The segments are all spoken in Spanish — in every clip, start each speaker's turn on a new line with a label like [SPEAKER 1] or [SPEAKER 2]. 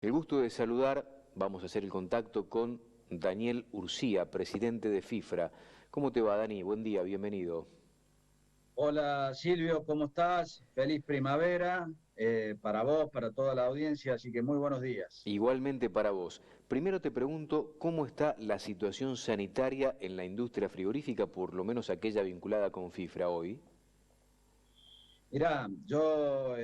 [SPEAKER 1] El gusto de saludar, vamos a hacer el contacto con Daniel Urcía, presidente de FIFRA. ¿Cómo te va, Dani? Buen día, bienvenido.
[SPEAKER 2] Hola Silvio, ¿cómo estás? Feliz primavera para vos, para toda la audiencia, así que muy buenos días.
[SPEAKER 1] Igualmente para vos. Primero te pregunto cómo está la situación sanitaria en la industria frigorífica, por lo menos aquella vinculada con FIFRA hoy.
[SPEAKER 2] Mirá, yo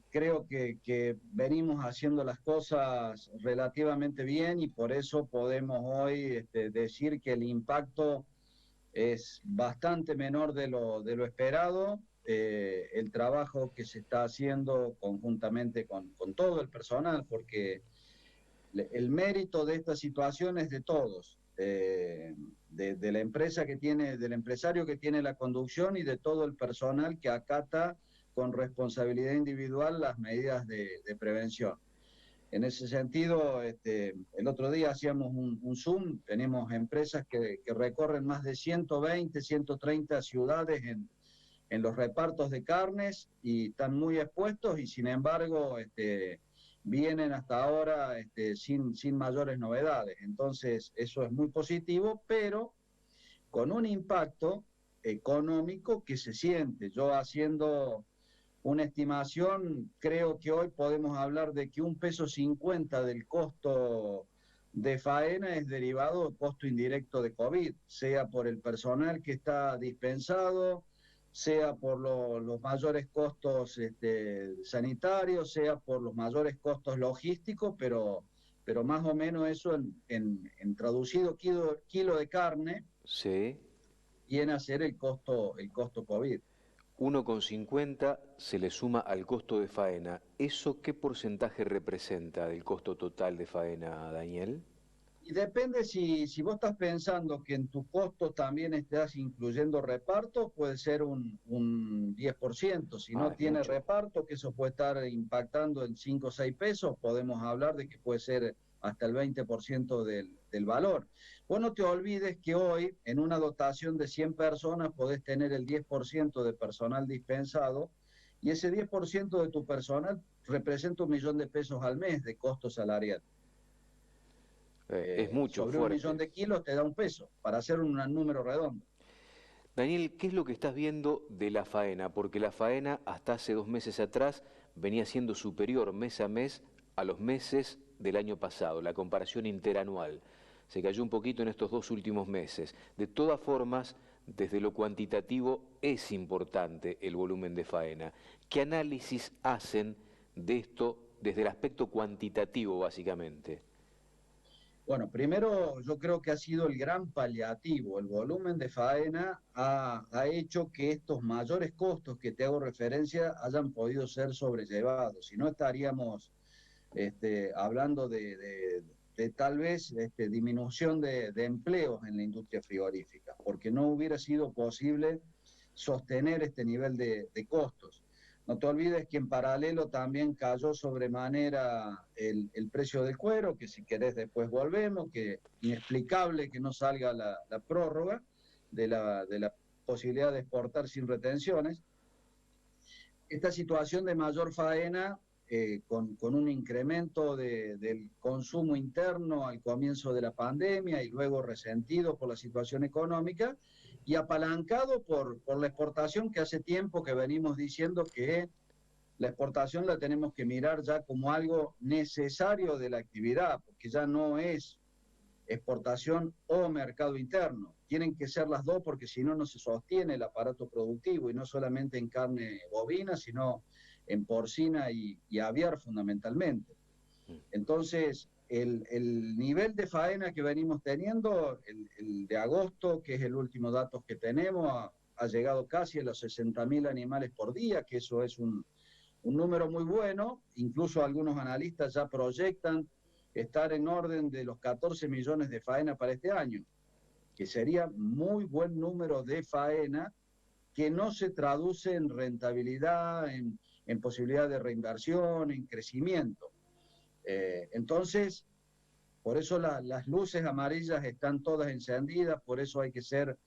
[SPEAKER 2] creo que venimos haciendo las cosas relativamente bien y por eso podemos hoy decir que el impacto es bastante menor de lo esperado. El trabajo que se está haciendo conjuntamente con todo el personal, porque el mérito de esta situación es de todos, de la empresa que tiene, del empresario que tiene la conducción y de todo el personal que acata con responsabilidad individual las medidas de prevención. En ese sentido, el otro día hacíamos un Zoom, tenemos empresas que recorren más de 120, 130 ciudades en los repartos de carnes y están muy expuestos y sin embargo vienen hasta ahora sin mayores novedades. Entonces eso es muy positivo, pero con un impacto económico que se siente. Yo haciendo una estimación, creo que hoy podemos hablar de que 1,50 pesos del costo de faena es derivado del costo indirecto de COVID, sea por el personal que está dispensado, sea por los mayores costos sanitarios, sea por los mayores costos logísticos, pero más o menos eso en traducido kilo de carne
[SPEAKER 1] Sí.
[SPEAKER 2] viene a ser el costo COVID.
[SPEAKER 1] 1,50 se le suma al costo de faena. ¿Eso qué porcentaje representa del costo total de faena, Daniel?
[SPEAKER 2] Y depende si vos estás pensando que en tu costo también estás incluyendo reparto, puede ser un 10%. Si
[SPEAKER 1] Ah,
[SPEAKER 2] no
[SPEAKER 1] es
[SPEAKER 2] tiene
[SPEAKER 1] mucho.
[SPEAKER 2] reparto, que eso puede estar impactando en 5 o 6 pesos, podemos hablar de que puede ser hasta el 20% del valor. Vos no te olvides que hoy en una dotación de 100 personas podés tener el 10% de personal dispensado y ese 10% de tu personal representa 1 millón de pesos al mes de costo salarial.
[SPEAKER 1] Es mucho,
[SPEAKER 2] Sobre 1 millón
[SPEAKER 1] fuerte.
[SPEAKER 2] de kilos te da 1 peso, para hacer un número redondo.
[SPEAKER 1] Daniel, ¿qué es lo que estás viendo de la faena? Porque la faena hasta hace 2 meses atrás venía siendo superior mes a mes a los meses del año pasado, la comparación interanual. Se cayó un poquito en estos 2 últimos meses. De todas formas, desde lo cuantitativo es importante el volumen de faena. ¿Qué análisis hacen de esto desde el aspecto cuantitativo, básicamente?
[SPEAKER 2] Bueno, primero yo creo que ha sido el gran paliativo. El volumen de faena ha hecho que estos mayores costos que te hago referencia hayan podido ser sobrellevados. Si no estaríamos hablando de tal vez disminución de empleos en la industria frigorífica, porque no hubiera sido posible sostener este nivel de costos. No te olvides que en paralelo también cayó sobremanera el precio del cuero, que si querés después volvemos, que inexplicable que no salga la prórroga de la posibilidad de exportar sin retenciones. Esta situación de mayor faena, con un incremento del consumo interno al comienzo de la pandemia y luego resentido por la situación económica y apalancado por la exportación, que hace tiempo que venimos diciendo que la exportación la tenemos que mirar ya como algo necesario de la actividad, porque ya no es exportación o mercado interno. Tienen que ser las dos porque si no, no se sostiene el aparato productivo y no solamente en carne bovina, sino en porcina y aviar fundamentalmente. Entonces, el nivel de faena que venimos teniendo, el de agosto, que es el último dato que tenemos, ha llegado casi a los 60.000 animales por día, que eso es un número muy bueno. Incluso algunos analistas ya proyectan estar en orden de los 14 millones de faena para este año, que sería muy buen número de faena que no se traduce en rentabilidad, en posibilidad de reinversión, en crecimiento. Entonces, por eso las luces amarillas están todas encendidas, por eso hay que ser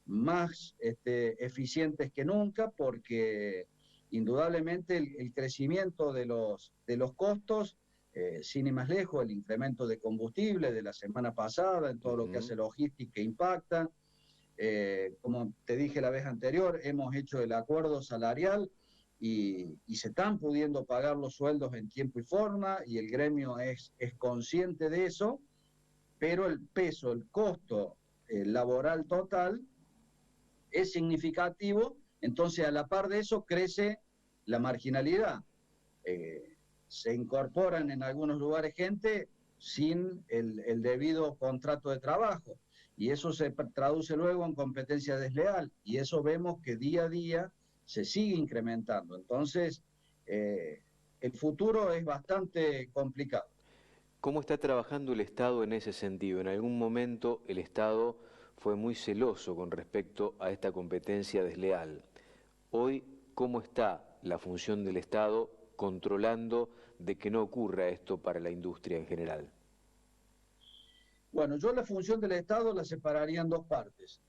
[SPEAKER 2] más eficientes que nunca, porque indudablemente el crecimiento de los costos sin ir más lejos, el incremento de combustible de la semana pasada, en todo lo que hace logística impacta. Como te dije la vez anterior, hemos hecho el acuerdo salarial y se están pudiendo pagar los sueldos en tiempo y forma, y el gremio es consciente de eso, pero el peso, el costo laboral total es significativo, entonces a la par de eso crece la marginalidad. Se incorporan en algunos lugares gente sin el debido contrato de trabajo, y eso se traduce luego en competencia desleal, y eso vemos que día a día se sigue incrementando. Entonces, el futuro es bastante complicado.
[SPEAKER 1] ¿Cómo está trabajando el Estado en ese sentido? En algún momento el Estado fue muy celoso con respecto a esta competencia desleal. Hoy, ¿cómo está la función del Estado controlando de que no ocurra esto para la industria en general?
[SPEAKER 2] Bueno, yo la función del Estado la separaría en dos partes.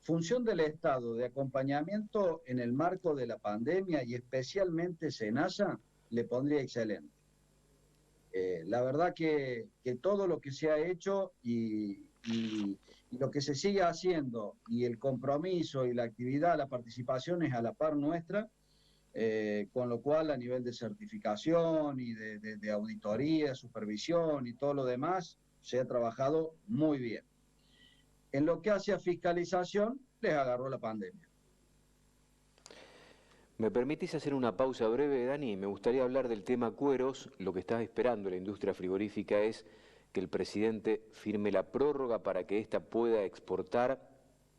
[SPEAKER 2] Función del Estado de acompañamiento en el marco de la pandemia y especialmente SENASA, le pondría excelente. La verdad que todo lo que se ha hecho y lo que se sigue haciendo, y el compromiso y la actividad, la participación es a la par nuestra, con lo cual a nivel de certificación y de auditoría, supervisión y todo lo demás, se ha trabajado muy bien. En lo que hace a fiscalización, les agarró la pandemia.
[SPEAKER 1] ¿Me permitís hacer una pausa breve, Dani? Me gustaría hablar del tema cueros. Lo que está esperando la industria frigorífica es que el presidente firme la prórroga para que ésta pueda exportar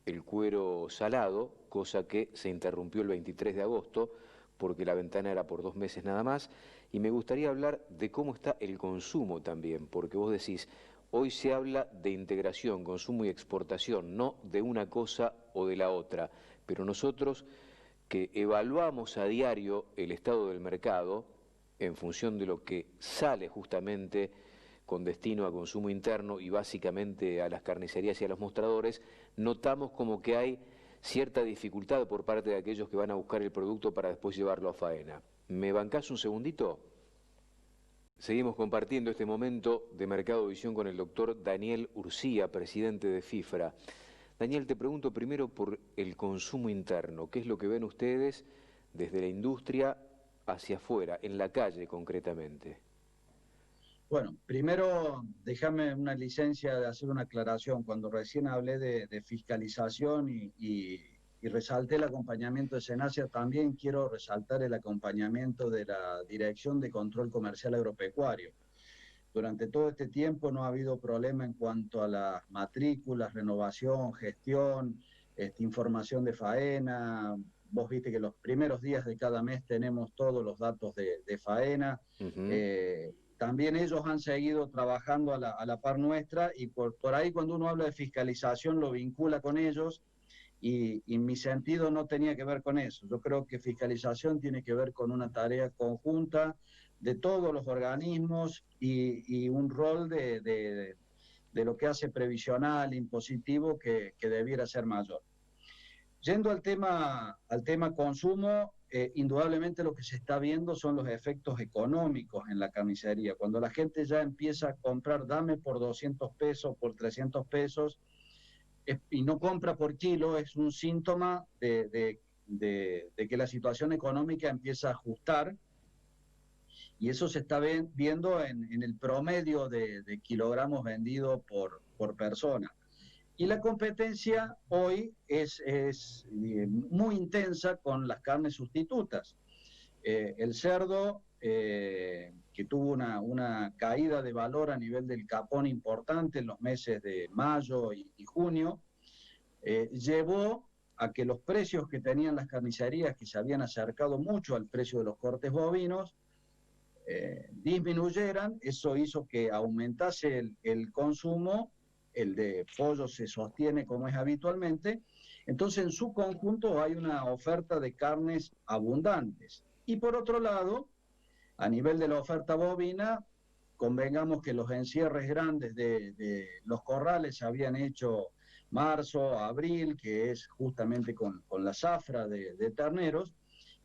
[SPEAKER 1] el cuero salado, cosa que se interrumpió el 23 de agosto, porque la ventana era por 2 meses nada más. Y me gustaría hablar de cómo está el consumo también, porque vos decís, hoy se habla de integración, consumo y exportación, no de una cosa o de la otra, pero nosotros que evaluamos a diario el estado del mercado en función de lo que sale justamente con destino a consumo interno y básicamente a las carnicerías y a los mostradores, notamos como que hay cierta dificultad por parte de aquellos que van a buscar el producto para después llevarlo a faena. ¿Me bancás un segundito? Seguimos compartiendo este momento de Mercado Visión con el doctor Daniel Urcía, presidente de FIFRA. Daniel, te pregunto primero por el consumo interno. ¿Qué es lo que ven ustedes desde la industria hacia afuera, en la calle concretamente?
[SPEAKER 2] Bueno, primero déjame una licencia de hacer una aclaración. Cuando recién hablé de fiscalización y resalté el acompañamiento de SENASA, también quiero resaltar el acompañamiento de la Dirección de Control Comercial Agropecuario. Durante todo este tiempo no ha habido problema en cuanto a las matrículas, renovación, gestión, información de faena. Vos viste que los primeros días de cada mes tenemos todos los datos de faena. También ellos han seguido trabajando a la par nuestra, y por ahí cuando uno habla de fiscalización lo vincula con ellos, y mi sentido no tenía que ver con eso. Yo creo que fiscalización tiene que ver con una tarea conjunta de todos los organismos y un rol de lo que hace previsional, impositivo, que debiera ser mayor. Yendo al tema consumo, indudablemente lo que se está viendo son los efectos económicos en la carnicería. Cuando la gente ya empieza a comprar, dame por 200 pesos, por 300 pesos, y no compra por kilo, es un síntoma de que la situación económica empieza a ajustar, y eso se está viendo en el promedio de kilogramos vendidos por persona. Y la competencia hoy es muy intensa con las carnes sustitutas. El cerdo, que tuvo una caída de valor a nivel del capón importante en los meses de mayo y junio, llevó a que los precios que tenían las carnicerías, que se habían acercado mucho al precio de los cortes bovinos, disminuyeran. Eso hizo que aumentase el consumo. El de pollo se sostiene como es habitualmente. Entonces, en su conjunto hay una oferta de carnes abundantes. Y por otro lado, a nivel de la oferta bovina, convengamos que los encierres grandes de los corrales se habían hecho marzo, abril, que es justamente con la zafra de terneros,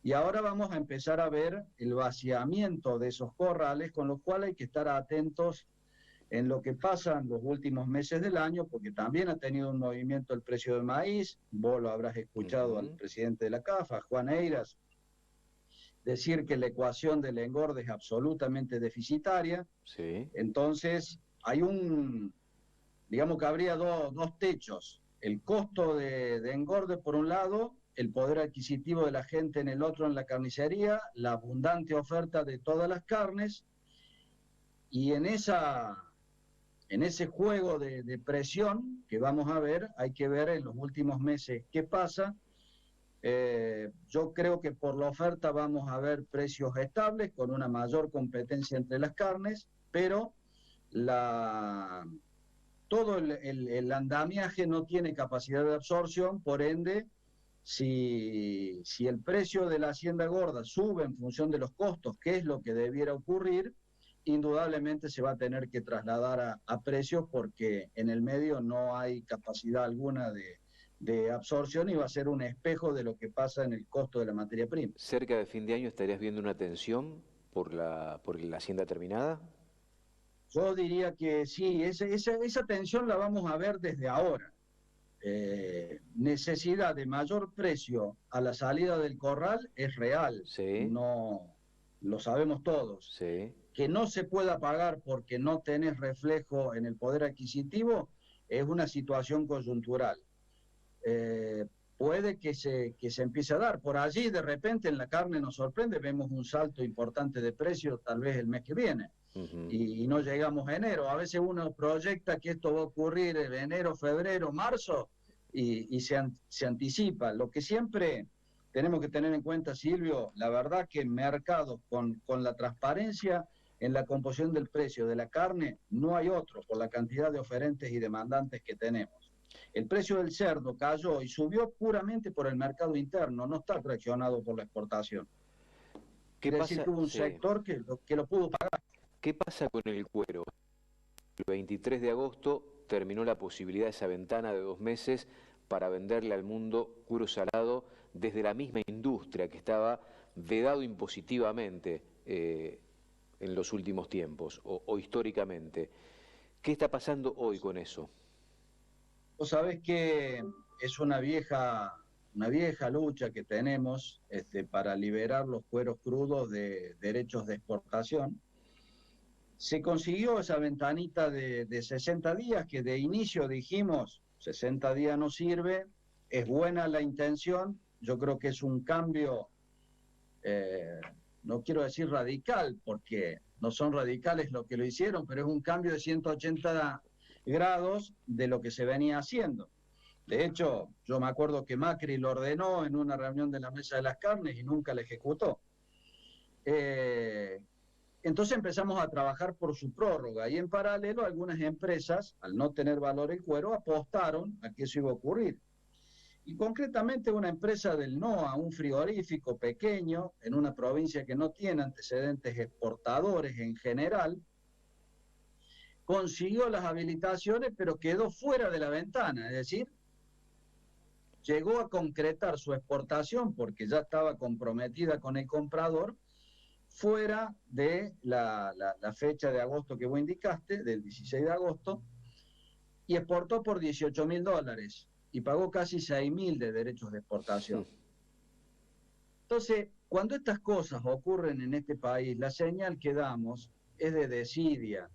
[SPEAKER 2] Y ahora vamos a empezar a ver el vaciamiento de esos corrales, con lo cual hay que estar atentos en lo que pasa en los últimos meses del año, porque también ha tenido un movimiento el precio del maíz. Vos lo habrás escuchado al presidente de la CAFA, Juan Eiras, decir que la ecuación del engorde es absolutamente deficitaria.
[SPEAKER 1] Sí.
[SPEAKER 2] Entonces, digamos que habría dos techos: el costo de engorde por un lado, el poder adquisitivo de la gente en el otro, en la carnicería, la abundante oferta de todas las carnes, y en ese juego de presión que vamos a ver, hay que ver en los últimos meses qué pasa. Yo creo que por la oferta vamos a ver precios estables, con una mayor competencia entre las carnes, pero todo el andamiaje no tiene capacidad de absorción. Por ende, si el precio de la hacienda gorda sube en función de los costos, que es lo que debiera ocurrir, indudablemente se va a tener que trasladar a precios, porque en el medio no hay capacidad alguna de absorción, y va a ser un espejo de lo que pasa en el costo de la materia prima.
[SPEAKER 1] ¿Cerca de fin de año estarías viendo una tensión por la hacienda terminada?
[SPEAKER 2] Yo diría que sí, esa tensión la vamos a ver desde ahora. Necesidad de mayor precio a la salida del corral es real,
[SPEAKER 1] Sí.
[SPEAKER 2] no lo sabemos todos.
[SPEAKER 1] Sí.
[SPEAKER 2] Que no se pueda pagar porque no tenés reflejo en el poder adquisitivo es una situación coyuntural. Puede que se empiece a dar. Por allí, de repente, en la carne nos sorprende, vemos un salto importante de precio tal vez el mes que viene. Y no llegamos a enero. A veces uno proyecta que esto va a ocurrir en enero, febrero, marzo, y se anticipa. Lo que siempre tenemos que tener en cuenta, Silvio, la verdad que mercados con la transparencia en la composición del precio de la carne, no hay otro, por la cantidad de oferentes y demandantes que tenemos. El precio del cerdo cayó y subió puramente por el mercado interno, no está traccionado por la exportación. Quiere decir que hubo un sector que lo pudo pagar.
[SPEAKER 1] ¿Qué pasa con el cuero? El 23 de agosto terminó la posibilidad de esa ventana de 2 meses para venderle al mundo cuero salado desde la misma industria que estaba vedado impositivamente en los últimos tiempos o históricamente. ¿Qué está pasando hoy con eso?
[SPEAKER 2] Vos sabés que es una vieja lucha que tenemos para liberar los cueros crudos de derechos de exportación. Se consiguió esa ventanita de 60 días, que de inicio dijimos, 60 días no sirve, es buena la intención. Yo creo que es un cambio, no quiero decir radical, porque no son radicales lo que lo hicieron, pero es un cambio de 180 grados de lo que se venía haciendo. De hecho, yo me acuerdo que Macri lo ordenó en una reunión de la Mesa de las Carnes y nunca la ejecutó. Entonces empezamos a trabajar por su prórroga, y en paralelo algunas empresas, al no tener valor el cuero, apostaron a que eso iba a ocurrir. Y concretamente una empresa del NOA, un frigorífico pequeño en una provincia que no tiene antecedentes exportadores en general, consiguió las habilitaciones pero quedó fuera de la ventana, es decir, llegó a concretar su exportación porque ya estaba comprometida con el comprador, fuera de la fecha de agosto que vos indicaste, del 16 de agosto, y exportó por $18.000 y pagó casi 6.000 de derechos de exportación. Entonces, cuando estas cosas ocurren en este país, la señal que damos es de desidia,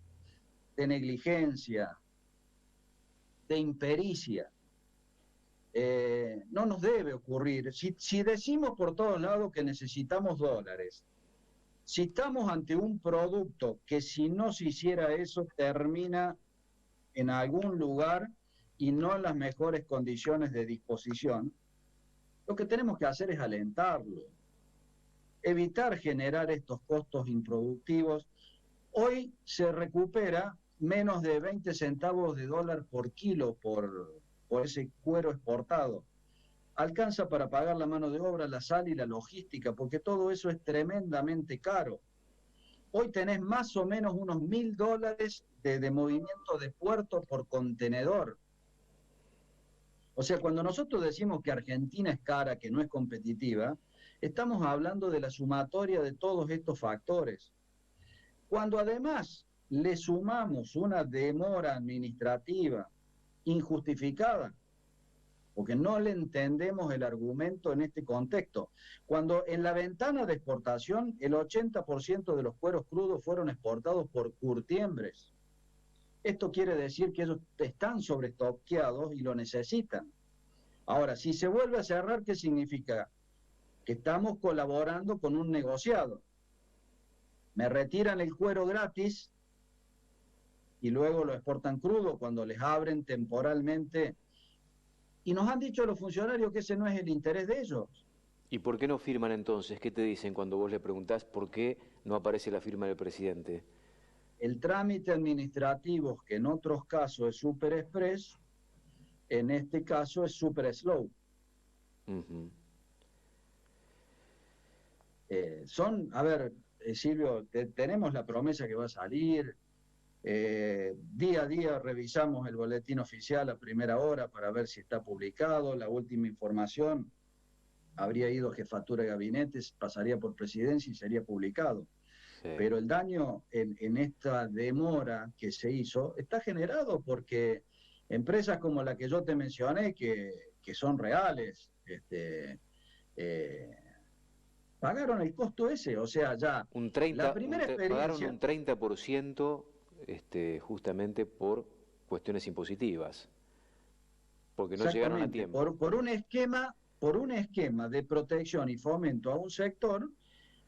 [SPEAKER 2] de negligencia, de impericia. No nos debe ocurrir. Si decimos por todos lados que necesitamos dólares, si estamos ante un producto que, si no se hiciera eso, termina en algún lugar y no en las mejores condiciones de disposición, lo que tenemos que hacer es alentarlo, evitar generar estos costos improductivos. Hoy se recupera menos de 20 centavos de dólar por kilo por ese cuero exportado. Alcanza para pagar la mano de obra, la sal y la logística, porque todo eso es tremendamente caro. Hoy tenés más o menos unos $1.000 de movimiento de puerto por contenedor. O sea, cuando nosotros decimos que Argentina es cara, que no es competitiva, Estamos hablando de la sumatoria de todos estos factores. Cuando además le sumamos una demora administrativa injustificada, porque no le entendemos el argumento en este contexto. Cuando en la ventana de exportación el 80% de los cueros crudos fueron exportados por curtiembres. Esto quiere decir que ellos están sobrestoqueados y lo necesitan. Ahora, si se vuelve a cerrar, ¿qué significa? Que estamos colaborando con un negociado. Me retiran el cuero gratis y luego lo exportan crudo cuando les abren temporalmente. Y nos han dicho los funcionarios que ese no es el interés de ellos.
[SPEAKER 1] ¿Y por qué no firman entonces? ¿Qué te dicen cuando vos le preguntás por qué no aparece la firma del presidente?
[SPEAKER 2] El trámite administrativo, que en otros casos es super express, en este caso es super slow. A ver, Silvio, tenemos la promesa que va a salir. Día a día revisamos el boletín oficial a primera hora para ver si está publicado. La última información habría ido a jefatura de gabinetes, pasaría por presidencia y sería publicado. Sí. Pero el daño en esta demora que se hizo está generado porque empresas como la que yo te mencioné, que son reales, pagaron el costo ese, o sea, ya
[SPEAKER 1] la primera experiencia... Pagaron un 30% justamente por cuestiones impositivas, porque no llegaron a tiempo.
[SPEAKER 2] Por un esquema de protección y fomento a un sector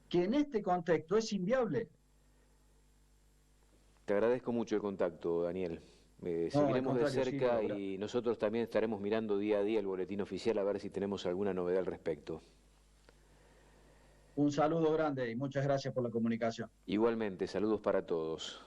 [SPEAKER 2] que en este contexto es inviable.
[SPEAKER 1] Te agradezco mucho el contacto, Daniel. Seguiremos de cerca, sí, y nosotros también estaremos mirando día a día el boletín oficial a ver si tenemos alguna novedad al respecto.
[SPEAKER 2] Un saludo grande y muchas gracias por la comunicación.
[SPEAKER 1] Igualmente, saludos para todos.